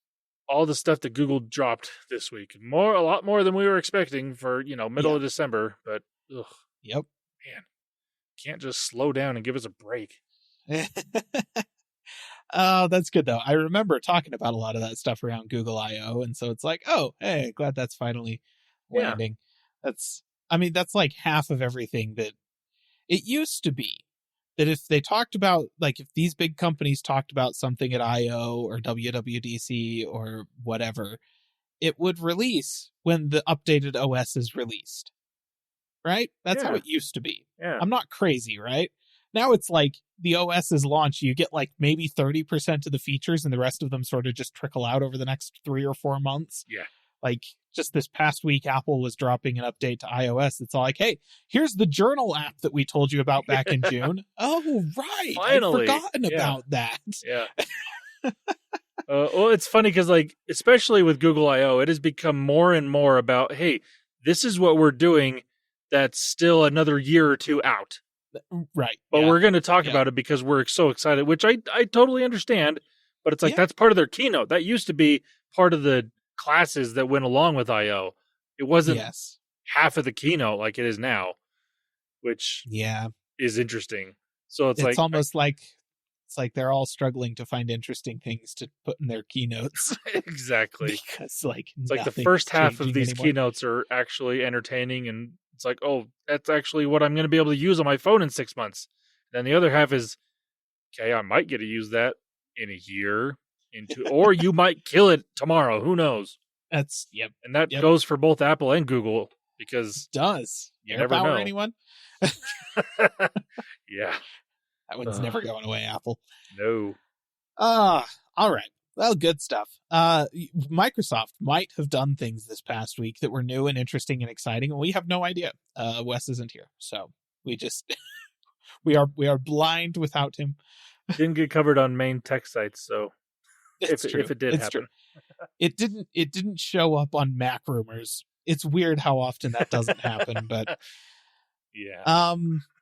all the stuff that Google dropped this week. A lot more than we were expecting for, middle of December, but Yep. Man, can't just slow down and give us a break. Oh, that's good though. I remember talking about a lot of that stuff around Google I/O, and so it's like, oh, hey, glad that's finally landing. That's like half of everything that it used to be. that if they talked about, like, if these big companies talked about something at I/O or WWDC or whatever, it would release when the updated OS is released. Right? That's how Yeah. it used to be. Yeah. I'm not crazy, right? Now it's like the OS is launched, you get like maybe 30% of the features and the rest of them sort of just trickle out over the next 3 or 4 months. Yeah. Like just this past week, Apple was dropping an update to iOS. It's all like, hey, here's the journal app that we told you about back in June. Oh, right. Finally. I'd forgotten about that. Yeah. Well, it's funny because, like, especially with Google I/O, it has become more and more about, hey, this is what we're doing that's still another year or two out. Right. But yeah. we're going to talk Yeah. about it because we're so excited, which I totally understand. But it's like, Yeah. that's part of their keynote. That used to be part of the classes that went along with I/O. It wasn't Yes. half of the keynote like it is now, which Yeah. is interesting. So it's like, almost like it's like they're all struggling to find interesting things to put in their keynotes. exactly. Because like It's like the nothing's first half of changing these anymore. keynotes are actually entertaining, and it's like, oh, that's actually what I'm going to be able to use on my phone in 6 months. Then the other half is, okay, I might get to use that in a year, or you might kill it tomorrow. Who knows? That's yep. And that Yep. goes for both Apple and Google because Does you air never power know. anyone? Yeah, That one's never going away, Apple. no. All right. Well, good stuff. Microsoft might have done things this past week that were new and interesting and exciting, and we have no idea. Wes isn't here, so we just we are blind without him. Didn't get covered on main tech sites, so It's true. if it did It's happen, It didn't show up on Mac Rumors. It's weird how often that doesn't happen, but yeah.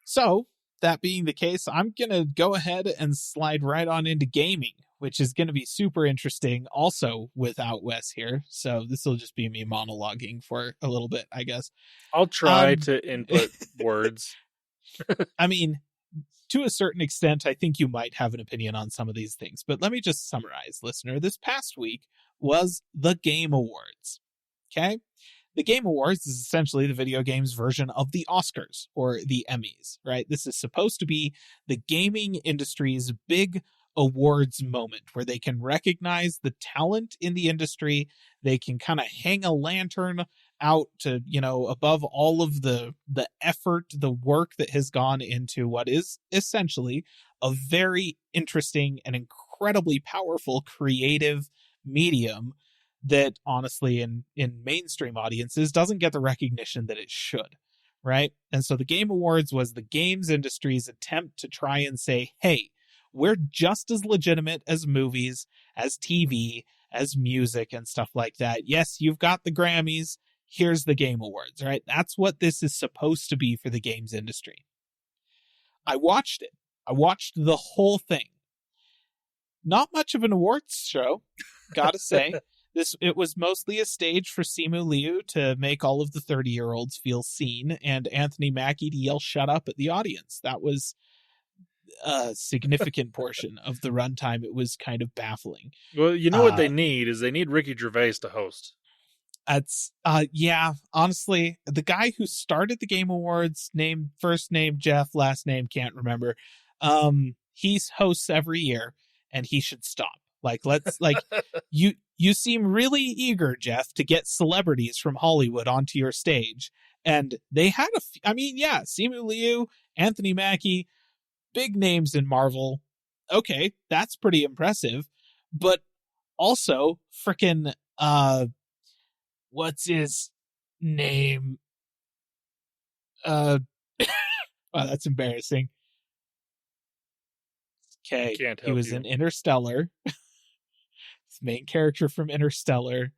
So that being the case, I'm gonna go ahead and slide right on into gaming, which is gonna be super interesting also without Wes here. So this will just be me monologuing for a little bit, I guess. I'll try to input words. I mean, to a certain extent, I think you might have an opinion on some of these things, but let me just summarize, listener. This past week was the Game Awards. Okay? The Game Awards is essentially the video games version of the Oscars or the Emmys, right? This is supposed to be the gaming industry's big awards moment where they can recognize the talent in the industry. They can kind of hang a lantern out to, above all of the effort, the work that has gone into what is essentially a very interesting and incredibly powerful creative medium that honestly in mainstream audiences doesn't get the recognition that it should, right? And so the Game Awards was the games industry's attempt to try and say, hey, we're just as legitimate as movies, as TV, as music and stuff like that. Yes, you've got the Grammys. Here's the Game Awards, right? That's what this is supposed to be for the games industry. I watched it. I watched the whole thing. Not much of an awards show, gotta say. It was mostly a stage for Simu Liu to make all of the 30-year-olds feel seen and Anthony Mackie to yell shut up at the audience. That was a significant portion of the runtime. It was kind of baffling. Well, you know what they need is they need Ricky Gervais to host. That's yeah, honestly, the guy who started the Game Awards, first name Jeff, last name can't remember. He hosts every year and he should stop. You seem really eager, Jeff, to get celebrities from Hollywood onto your stage. And they had Simu Liu, Anthony Mackie, big names in Marvel. Okay, that's pretty impressive. But also, frickin' what's his name? Wow, that's embarrassing. Okay, he was in Interstellar. His main character from Interstellar.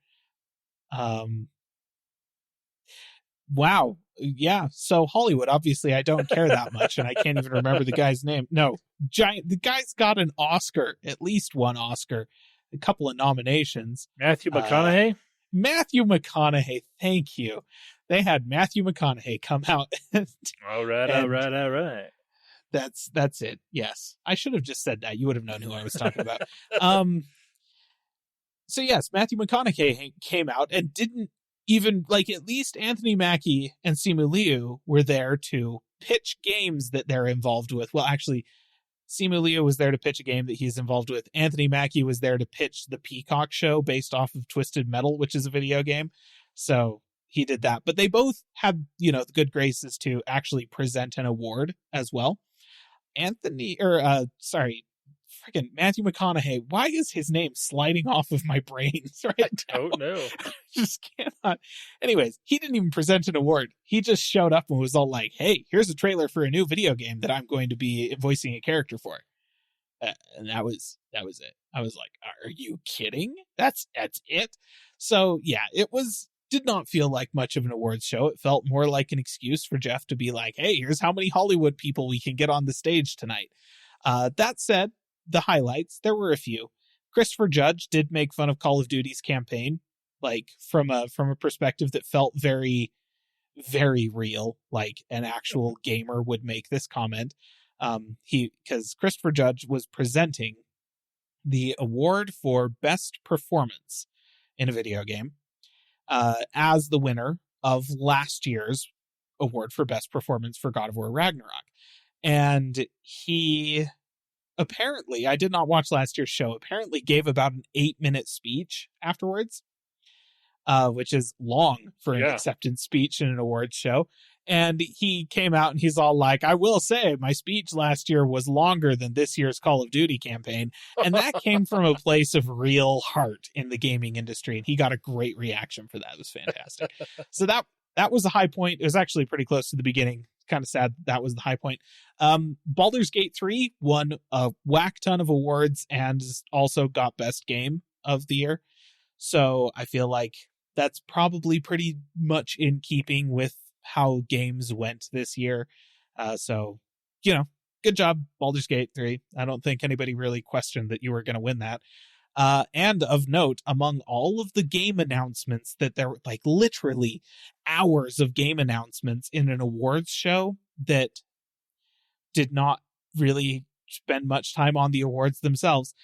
Wow. Yeah. So Hollywood, obviously I don't care that much and I can't even remember the guy's name. No. The guy's got an Oscar, at least one Oscar, a couple of nominations. Matthew McConaughey? Matthew McConaughey. Thank you. They had Matthew McConaughey come out. All right. That's it. Yes. I should have just said that. You would have known who I was talking about. So yes, Matthew McConaughey came out and didn't even, at least Anthony Mackie and Simu Liu were there to pitch games that they're involved with. Well, actually, Simu Liu was there to pitch a game that he's involved with. Anthony Mackie was there to pitch the Peacock show based off of Twisted Metal, which is a video game. So he did that. But they both had, the good graces to actually present an award as well. Freaking Matthew McConaughey. Why is his name sliding off of my brain right now? I don't know. Just cannot. Anyways, he didn't even present an award. He just showed up and was all like, hey, here's a trailer for a new video game that I'm going to be voicing a character for. And that was it. I was like, are you kidding? That's it. So yeah, did not feel like much of an awards show. It felt more like an excuse for Jeff to be like, hey, here's how many Hollywood people we can get on the stage tonight. That said, the highlights, there were a few. Christopher Judge did make fun of Call of Duty's campaign, like from a perspective that felt very, very real, like an actual gamer would make this comment. Because Christopher Judge was presenting the award for best performance in a video game as the winner of last year's award for best performance for God of War Ragnarok. And he apparently, I did not watch last year's show, apparently gave about an 8-minute speech afterwards, which is long for an acceptance speech in an awards show. And he came out and he's all like, I will say my speech last year was longer than this year's Call of Duty campaign. And that came from a place of real heart in the gaming industry. And he got a great reaction for that. It was fantastic. So that was a high point. It was actually pretty close to the beginning. Kind of sad that was the high point. Baldur's Gate 3 won a whack ton of awards and also got best game of the year. So I feel like that's probably pretty much in keeping with how games went this year. So, good job, Baldur's Gate 3. I don't think anybody really questioned that you were going to win that. And of note, among all of the game announcements, that there were like literally hours of game announcements in an awards show that did not really spend much time on the awards themselves.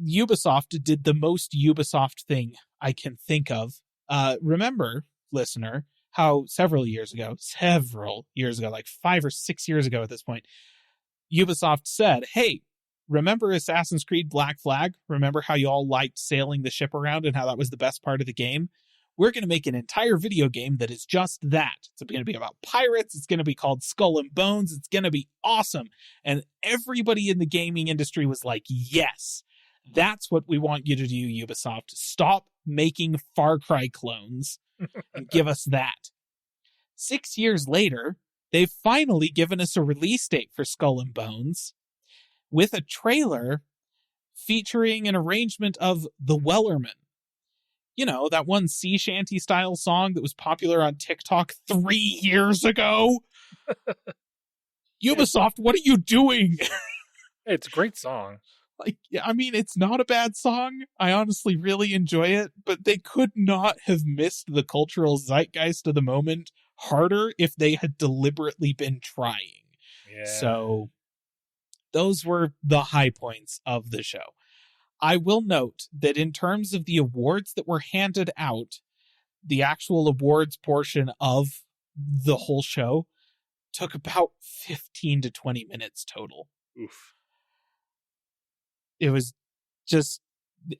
Ubisoft did the most Ubisoft thing I can think of. Remember, listener, how several years ago, like 5 or 6 years ago at this point, Ubisoft said, hey, remember Assassin's Creed Black Flag? Remember how you all liked sailing the ship around and how that was the best part of the game? We're going to make an entire video game that is just that. It's going to be about pirates. It's going to be called Skull and Bones. It's going to be awesome. And everybody in the gaming industry was like, yes, that's what we want you to do, Ubisoft. Stop making Far Cry clones and give us that. 6 years later, they've finally given us a release date for Skull and Bones, with a trailer featuring an arrangement of The Wellerman. That one sea shanty style song that was popular on TikTok 3 years ago. Ubisoft, what are you doing? It's a great song. It's not a bad song. I honestly really enjoy it, but they could not have missed the cultural zeitgeist of the moment harder if they had deliberately been trying. Yeah. So those were the high points of the show. I will note that in terms of the awards that were handed out, the actual awards portion of the whole show took about 15 to 20 minutes total. Oof. It was just,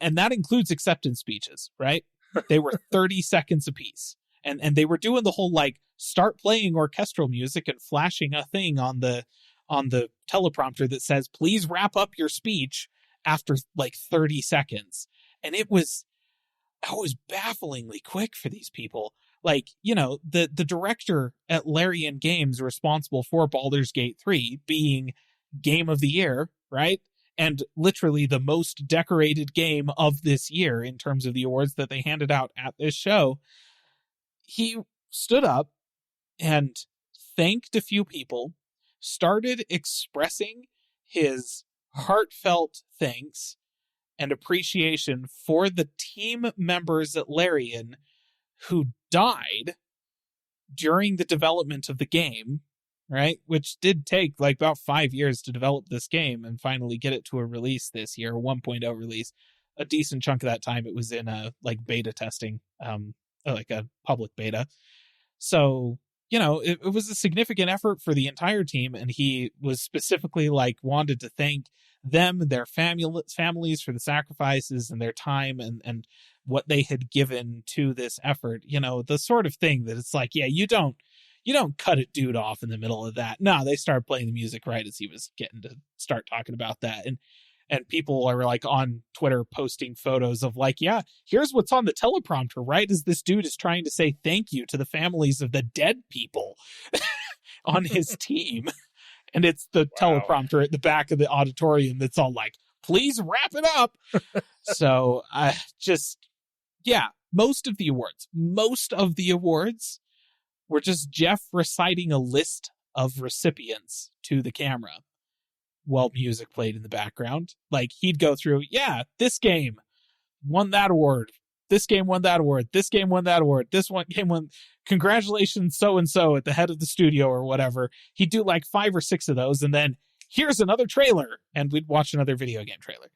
and that includes acceptance speeches, right? They were 30 seconds apiece. And they were doing the whole, start playing orchestral music and flashing a thing on the teleprompter that says, please wrap up your speech after 30 seconds. And it was bafflingly quick for these people. The director at Larian Games responsible for Baldur's Gate 3 being Game of the Year, right? And literally the most decorated game of this year in terms of the awards that they handed out at this show. He stood up and thanked a few people, started expressing his heartfelt thanks and appreciation for the team members at Larian who died during the development of the game, right? Which did take about 5 years to develop this game and finally get it to a release this year, a 1.0 release. A decent chunk of that time it was in beta testing, like a public beta. So it was a significant effort for the entire team, and he was specifically wanted to thank them, their families for the sacrifices and their time and what they had given to this effort. The sort of thing that it's yeah, you don't cut a dude off in the middle of that. No, they started playing the music right as he was getting to start talking about that. And people are on Twitter posting photos of yeah, here's what's on the teleprompter, right? As this dude is trying to say thank you to the families of the dead people on his team. And it's the teleprompter at the back of the auditorium that's all please wrap it up. So most of the awards were just Jeff reciting a list of recipients to the camera while music played in the background. He'd go through, this game won that award. This game won that award. This game won that award. This one game won. Congratulations, so-and-so at the head of the studio or whatever. He'd do 5 or 6 of those, and then here's another trailer, and we'd watch another video game trailer.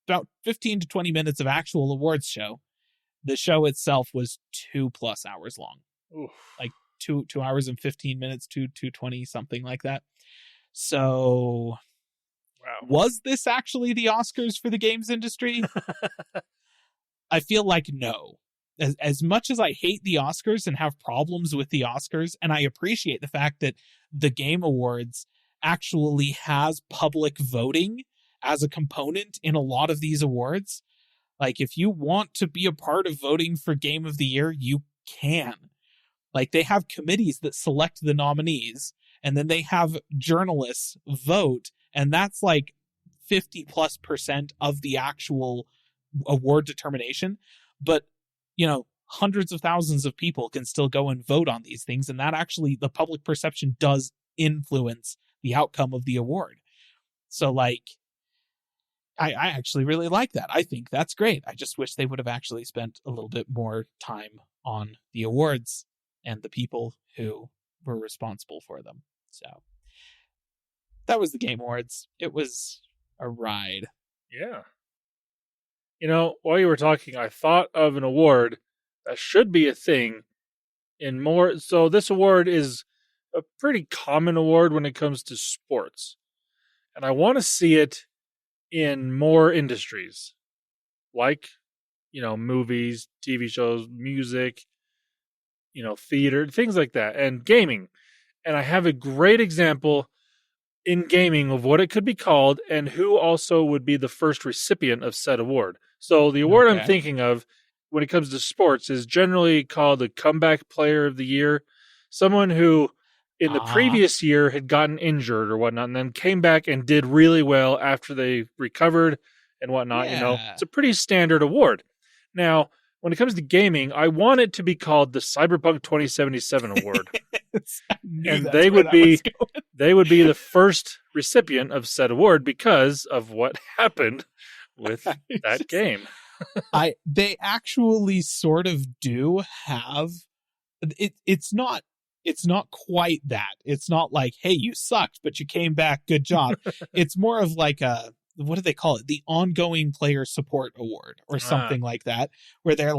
About 15 to 20 minutes of actual awards show. The show itself was 2+ hours long. Oof. 2 hours and 15 minutes, 2:20, something like that. So, wow. Was this actually the Oscars for the games industry? I feel no. As much as I hate the Oscars and have problems with the Oscars, and I appreciate the fact that the Game Awards actually has public voting as a component in a lot of these awards. If you want to be a part of voting for Game of the Year, you can. They have committees that select the nominees, and then they have journalists vote, and that's 50+% of the actual award determination. But, hundreds of thousands of people can still go and vote on these things, and that actually, the public perception does influence the outcome of the award. So, I actually really like that. I think that's great. I just wish they would have actually spent a little bit more time on the awards and the people who were responsible for them. So that was the Game Awards. It was a ride. Yeah. While you were talking, I thought of an award that should be a thing in more. So this award is a pretty common award when it comes to sports. And I want to see it in more industries, movies, TV shows, music, theater, things like that, and gaming. And I have a great example in gaming of what it could be called and who also would be the first recipient of said award. So the award I'm thinking of when it comes to sports is generally called the Comeback Player of the Year. Someone who in the previous year had gotten injured or whatnot and then came back and did really well after they recovered and whatnot. It's a pretty standard award. Now, when it comes to gaming, I want it to be called the Cyberpunk 2077 Award. And they would be the first recipient of said award because of what happened with that game. They actually sort of do have it. It's not quite that. It's not hey, you sucked, but you came back. Good job. It's more of what do they call it? The Ongoing Player Support Award or something like that, where they're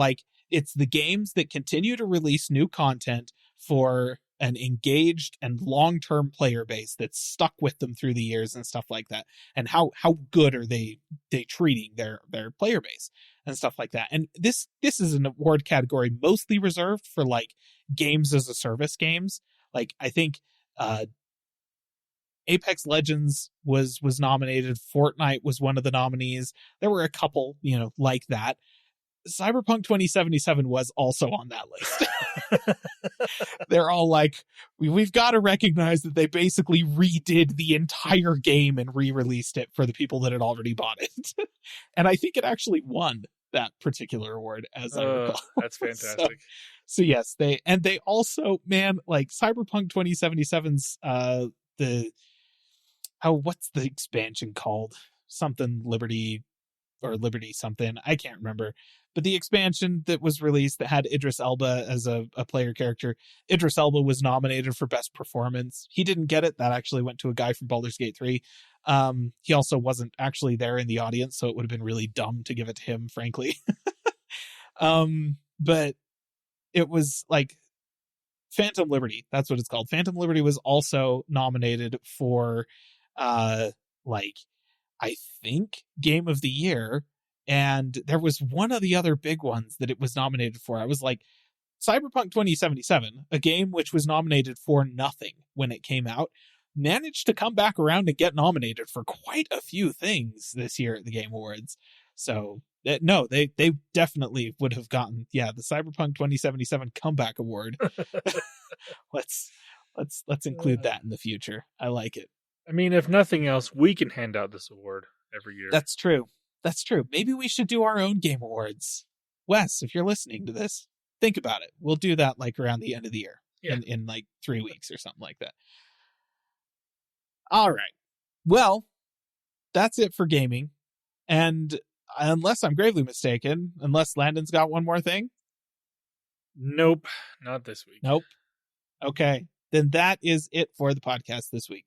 it's the games that continue to release new content for an engaged and long-term player base that's stuck with them through the years and stuff like that. And how good are they treating their player base and stuff like that. And this is an award category mostly reserved for games as a service games. I think, Apex Legends was nominated. Fortnite was one of the nominees. There were a couple, like that. Cyberpunk 2077 was also on that list. They're all we've got to recognize that they basically redid the entire game and re-released it for the people that had already bought it. And I think it actually won that particular award, as I recall. That's fantastic. So yes, they also, man, Cyberpunk 2077's what's the expansion called? Something Liberty or Liberty something. I can't remember. But the expansion that was released that had Idris Elba as a player character, Idris Elba was nominated for Best Performance. He didn't get it. That actually went to a guy from Baldur's Gate 3. He also wasn't actually there in the audience, so it would have been really dumb to give it to him, frankly. But it was Phantom Liberty. That's what it's called. Phantom Liberty was also nominated for, like, I think Game of the Year. And there was one of the other big ones that it was nominated for. I was like, Cyberpunk 2077, a game which was nominated for nothing when it came out, managed to come back around and get nominated for quite a few things this year at the Game Awards. So no, they definitely would have gotten, the Cyberpunk 2077 comeback award. Let's include that in the future. I like it. I mean, if nothing else, we can hand out this award every year. That's true. Maybe we should do our own Game Awards. Wes, if you're listening to this, think about it. We'll do that like around the end of the year, in like 3 weeks or something like that. All right. Well, that's it for gaming. And unless I'm gravely mistaken, unless Landon's got one more thing? Nope, not this week. Nope. Okay. Then that is it for the podcast this week.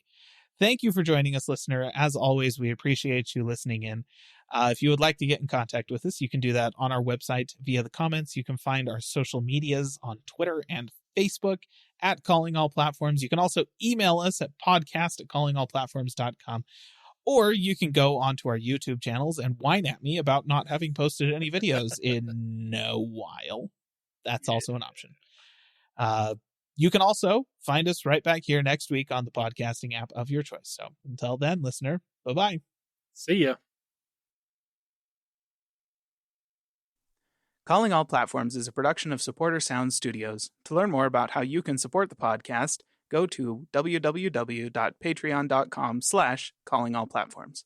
Thank you for joining us, listener. As always, we appreciate you listening in. If you would like to get in contact with us, you can do that on our website via the comments. You can find our social medias on Twitter and Facebook at Calling All Platforms. You can also email us at podcast@callingallplatforms.com. Or you can go onto our YouTube channels and whine at me about not having posted any videos in a while. That's also an option. You can also find us right back here next week on the podcasting app of your choice. So until then, listener, bye-bye. See ya. Calling All Platforms is a production of Supporter Sound Studios. To learn more about how you can support the podcast, go to www.patreon.com/callingallplatforms.